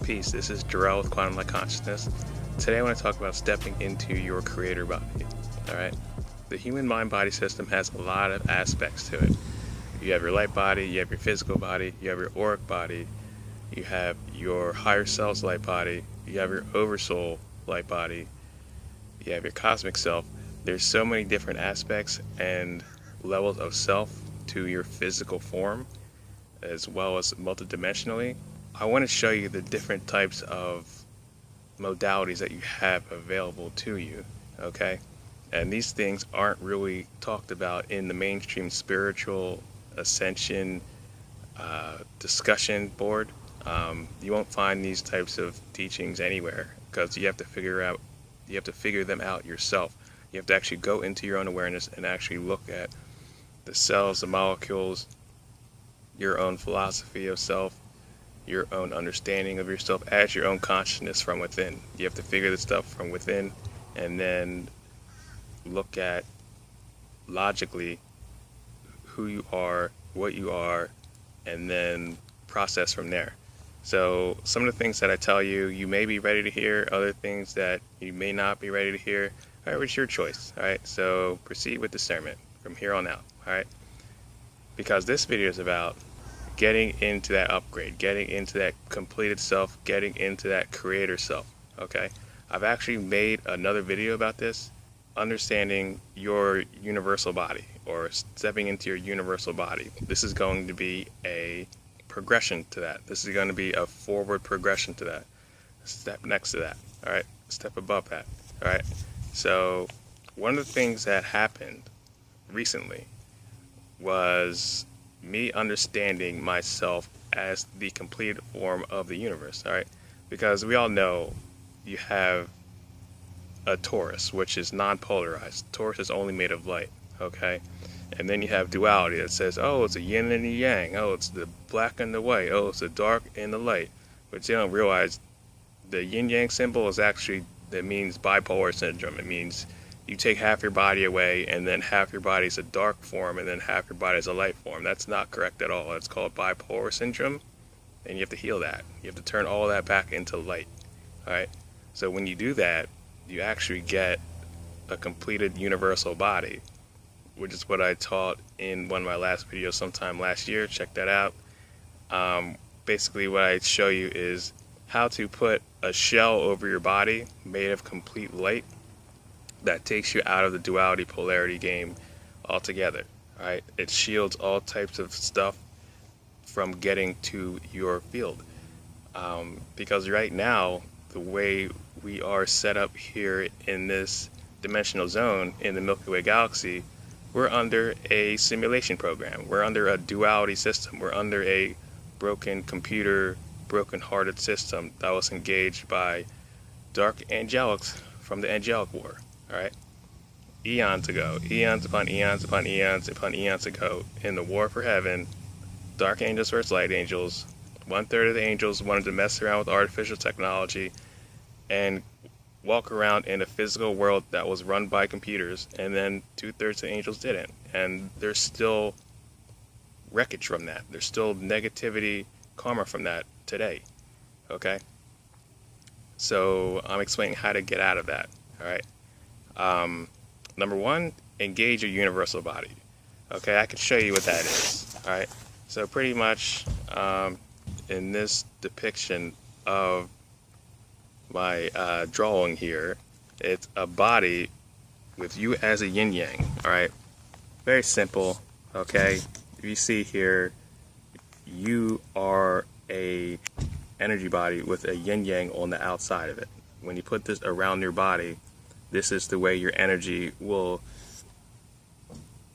Peace, this is Jarrell with Quantum Light Consciousness. Today I want to talk about stepping into your creator body. Alright? The human mind-body system has a lot of aspects to it. You have your light body, you have your physical body, you have your auric body, you have your higher self's light body, you have your oversoul light body, you have your cosmic self. There's so many different aspects and levels of self to your physical form, as well as multidimensionally. I want to show you the different types of modalities that you have available to you, okay? And these things aren't really talked about in the mainstream spiritual ascension discussion board. You won't find these types of teachings anywhere because you have to figure them out yourself. You have to actually go into your own awareness and actually look at the cells, the molecules, your own philosophy of self, your own understanding of yourself as your own consciousness from within. You have to figure this stuff from within and then look at logically who you are, what you are, and then process from there. So some of the things that I tell you, you may be ready to hear, other things that you may not be ready to hear. However, it's your choice, alright? So proceed with discernment from here on out, alright? Because this video is about getting into that upgrade, getting into that completed self, getting into that creator self, okay? I've actually made another video about this, understanding your universal body, or stepping into your universal body. This is going to be a progression to that. This is going to be a forward progression to that. A step next to that, all right? A step above that, all right? So one of the things that happened recently was me understanding myself as the completed form of the universe, all right? Because we all know you have a torus, which is non-polarized. Torus is only made of light, okay? And then you have duality that says, oh, it's a yin and a yang, oh, it's the black and the white, oh, it's the dark and the light. But you don't realize the yin yang symbol is actually, that means bipolar syndrome. It means you take half your body away and then half your body is a dark form and then half your body is a light form. That's not correct at all. It's called bipolar syndrome, and you have to heal that. You have to turn all that back into light, all right? So when you do that, you actually get a completed universal body, which is what I taught in one of my last videos sometime last year. Check that out. Basically what I show you is how to put a shell over your body made of complete light that takes you out of the duality polarity game altogether. Right? It shields all types of stuff from getting to your field. Because right now, the way we are set up here in this dimensional zone in the Milky Way galaxy, we're under a simulation program. We're under a duality system. We're under a broken computer, broken-hearted system that was engaged by dark angelics from the angelic war. Alright? Eons ago, eons upon eons upon eons upon eons ago, in the war for heaven, dark angels versus light angels, 1/3 of the angels wanted to mess around with artificial technology and walk around in a physical world that was run by computers, and then 2/3 of the angels didn't. And there's still wreckage from that. There's still negativity, karma from that today. Okay? So I'm explaining how to get out of that. Alright? Number one, engage your universal body. Okay, I can show you what that is. Alright, so pretty much in this depiction of my drawing here, it's a body with you as a yin yang. Alright, very simple. Okay, if you see here, you are a energy body with a yin yang on the outside of it. When you put this around your body, this is the way your energy will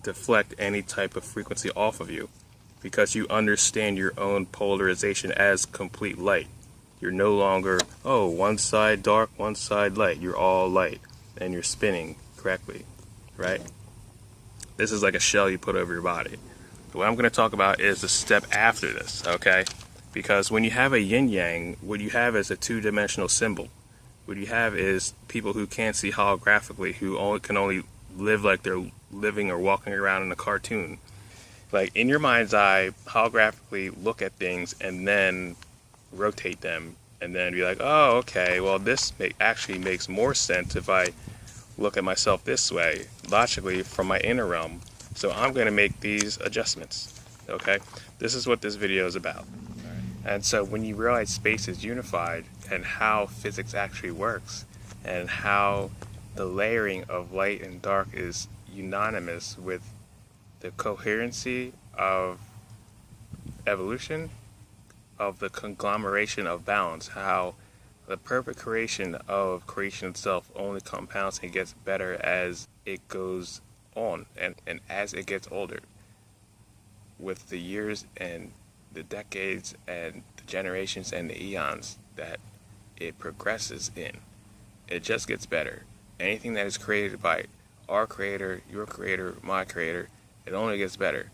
deflect any type of frequency off of you, because you understand your own polarization as complete light. You're no longer, oh, one side dark, one side light. You're all light, and you're spinning correctly, right? This is like a shell you put over your body. What I'm going to talk about is the step after this, okay? Because when you have a yin yang, what you have is a two-dimensional symbol. What you have is people who can't see holographically, who can only live like they're living or walking around in a cartoon. Like in your mind's eye, holographically look at things and then rotate them and then be like, oh, okay, well, this actually makes more sense if I look at myself this way, logically from my inner realm. So I'm going to make these adjustments. Okay, this is what this video is about. And so when you realize space is unified and how physics actually works and how the layering of light and dark is unanimous with the coherency of evolution, of the conglomeration of balance, how the perfect creation of creation itself only compounds and gets better as it goes on and as it gets older, with the years and the decades and the generations and the eons that it progresses in. It just gets better. Anything that is created by our creator, your creator, my creator, it only gets better.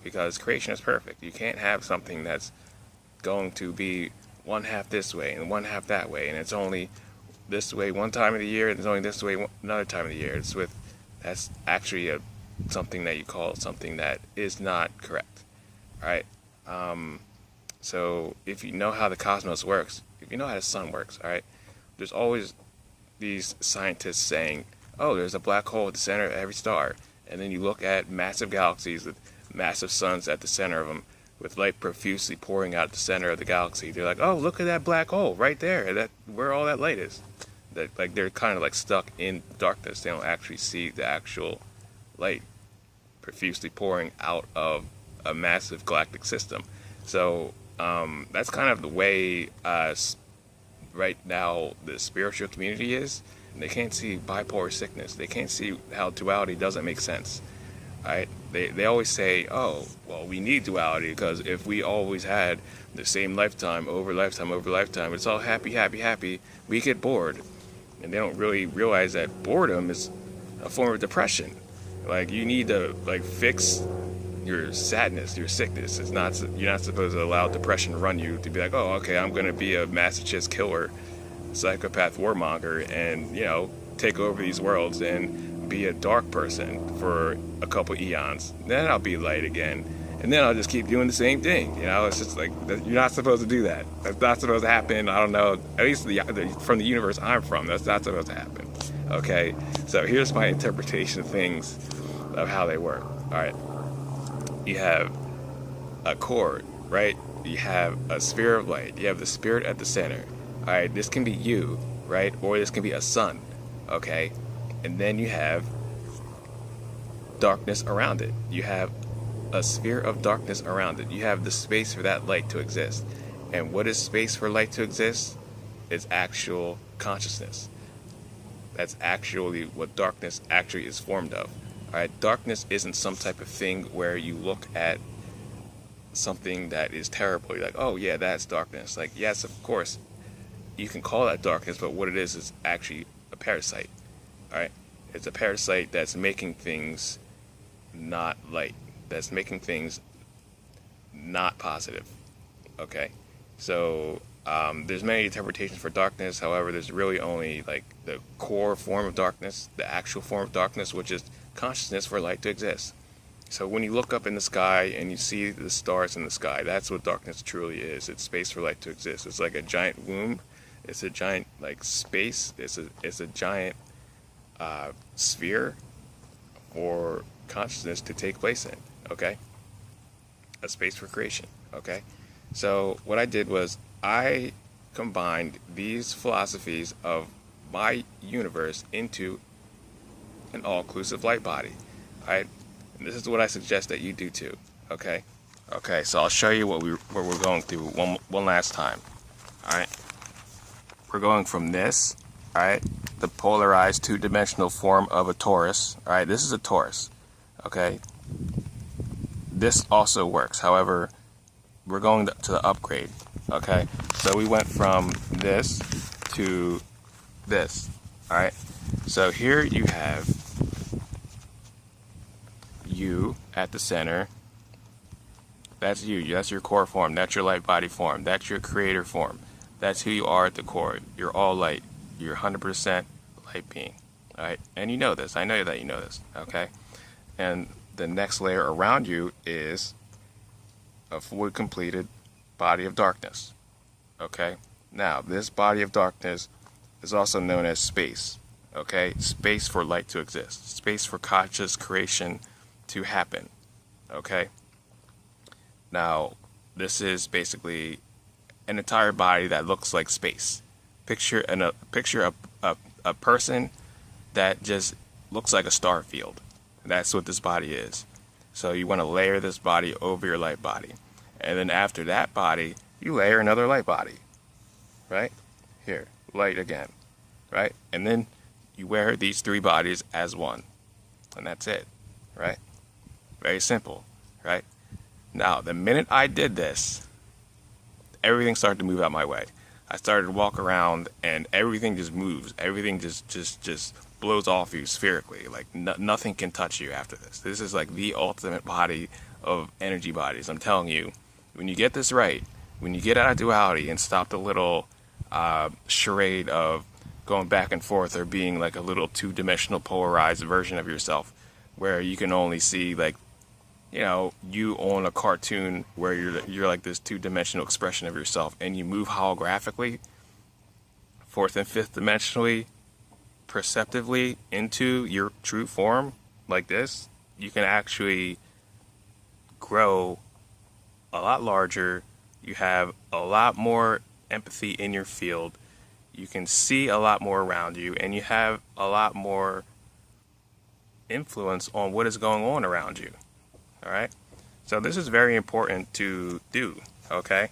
Because creation is perfect. You can't have something that's going to be one half this way and one half that way, and it's only this way one time of the year and it's only this way another time of the year. That's actually something that you call something that is not correct. All right. So if you know how the cosmos works, if you know how the sun works, all right, there's always these scientists saying, oh, there's a black hole at the center of every star. And then you look at massive galaxies with massive suns at the center of them, with light profusely pouring out at the center of the galaxy. They're like, oh, look at that black hole right there, that where all that light is. They're kind of like stuck in darkness. They don't actually see the actual light profusely pouring out of a massive galactic system. So that's kind of the way right now the spiritual community is. They can't see bipolar sickness. They can't see how duality doesn't make sense. Right? They always say, oh, well, we need duality because if we always had the same lifetime over lifetime over lifetime, it's all happy, happy, happy, we get bored. And they don't really realize that boredom is a form of depression. Like, you need to fix your sadness, your sickness. You're not supposed to allow depression to run you to be like, oh, okay, I'm going to be a masochist killer, psychopath warmonger, and take over these worlds and be a dark person for a couple eons. Then I'll be light again, and then I'll just keep doing the same thing. It's just like, you're not supposed to do that. That's not supposed to happen. I don't know. At least from the universe I'm from, that's not supposed to happen. Okay, so here's my interpretation of things, of how they work. All right, you have a core, right? You have a sphere of light. You have the spirit at the center. All right, this can be you, right? Or this can be a sun, okay? And then you have darkness around it. You have a sphere of darkness around it. You have the space for that light to exist. And what is space for light to exist? It's actual consciousness. That's actually what darkness actually is formed of. All right, darkness isn't some type of thing where you look at something that is terrible. You're like, oh yeah, that's darkness. Like, yes, of course, you can call that darkness, but what it is actually a parasite. All right, it's a parasite that's making things not light. That's making things not positive. Okay, so there's many interpretations for darkness. However, there's really only the core form of darkness, the actual form of darkness, which is consciousness for light to exist. So when you look up in the sky and you see the stars in the sky, that's what darkness truly is. It's space for light to exist. It's like a giant womb. It's a giant space. It's a giant sphere for consciousness to take place in. Okay, a space for creation. Okay, so what I did was I combined these philosophies of my universe into an all-inclusive light body. All right, and this is what I suggest that you do too. Okay, so I'll show you what we're going through one last time. All right, we're going from this. All right, the polarized two-dimensional form of a torus. All right, this is a torus. Okay, this also works. However, we're going to the upgrade. Okay, so we went from this to this. All right, so here you have you at the center. That's you. That's your core form. That's your light body form. That's your creator form. That's who you are at the core. You're all light. You're 100% light being. All right, and you know this. I know that you know this. Okay, and the next layer around you is a fully completed body of darkness. Okay, Now, this body of darkness is also known as space. Okay? Space for light to exist. Space for conscious creation to happen. Okay? Now, this is basically an entire body that looks like space. Picture a person that just looks like a star field. That's what this body is. So you want to layer this body over your light body. And then after that body, you layer another light body. Right? Here, light again. Right? And then you wear these 3 bodies as one. And that's it. Right? Very simple. Right? Now, the minute I did this, everything started to move out my way. I started to walk around and everything just moves. Everything just blows off you spherically. Like nothing can touch you after this. This is like the ultimate body of energy bodies. I'm telling you, when you get this right, when you get out of duality and stop the little charade of going back and forth or being like a little 2-dimensional polarized version of yourself where you can only see like, you know, you own a cartoon where you're like this 2-dimensional expression of yourself and you move holographically 4th and 5th dimensionally perceptively into your true form like this, you can actually grow a lot larger. You have a lot more empathy in your field. You can see a lot more around you, and you have a lot more influence on what is going on around you. All right? So this is very important to do, okay?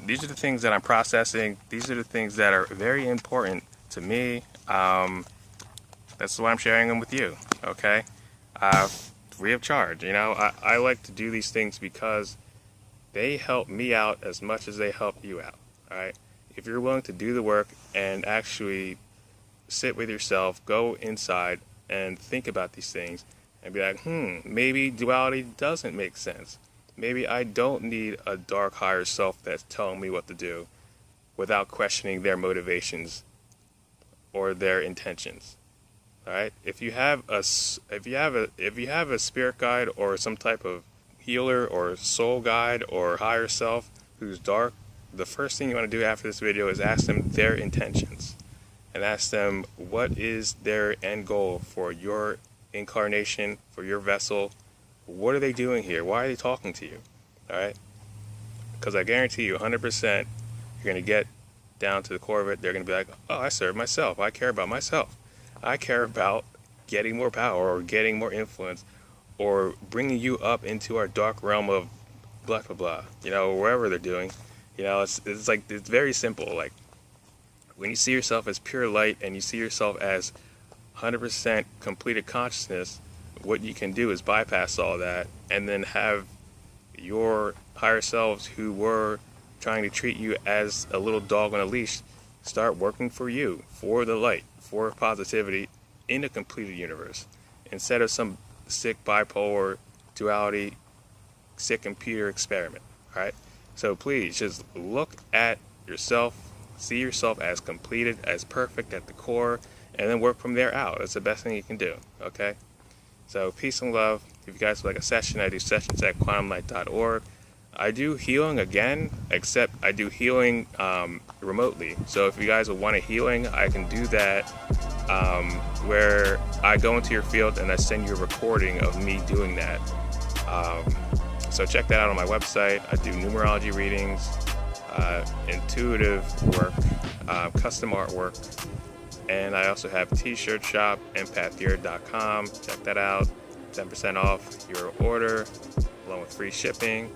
These are the things that I'm processing. These are the things that are very important to me. That's why I'm sharing them with you, okay? Free of charge, you know? I like to do these things because they help me out as much as they help you out, all right? If you're willing to do the work and actually sit with yourself, go inside and think about these things and be like, maybe duality doesn't make sense. Maybe I don't need a dark higher self that's telling me what to do without questioning their motivations or their intentions. All right? If you have a spirit guide or some type of healer or soul guide or higher self who's dark, the first thing you want to do after this video is ask them their intentions and ask them what is their end goal for your incarnation, for your vessel. What are they doing here? Why are they talking to you? All right? Because I guarantee you 100% you're going to get down to the core of it. They're going to be like, oh, I serve myself. I care about myself. I care about getting more power or getting more influence or bringing you up into our dark realm of blah, blah, blah. You know, wherever they're doing. You know, it's like, it's very simple. Like, when you see yourself as pure light and you see yourself as 100% completed consciousness, what you can do is bypass all that and then have your higher selves who were trying to treat you as a little dog on a leash start working for you, for the light, for positivity in a completed universe, instead of some sick bipolar duality, sick computer experiment. All right? So please just look at yourself, see yourself as completed, as perfect at the core, and then work from there out. That's the best thing you can do, okay? So peace and love. If you guys would like a session, I do sessions at quantumlight.org. I do healing again, except I do healing remotely. So if you guys would want a healing, I can do that where I go into your field and I send you a recording of me doing that. So check that out on my website. I do numerology readings, intuitive work, custom artwork, and I also have a t-shirt shop, empathgear.com. Check that out. 10% off your order, along with free shipping.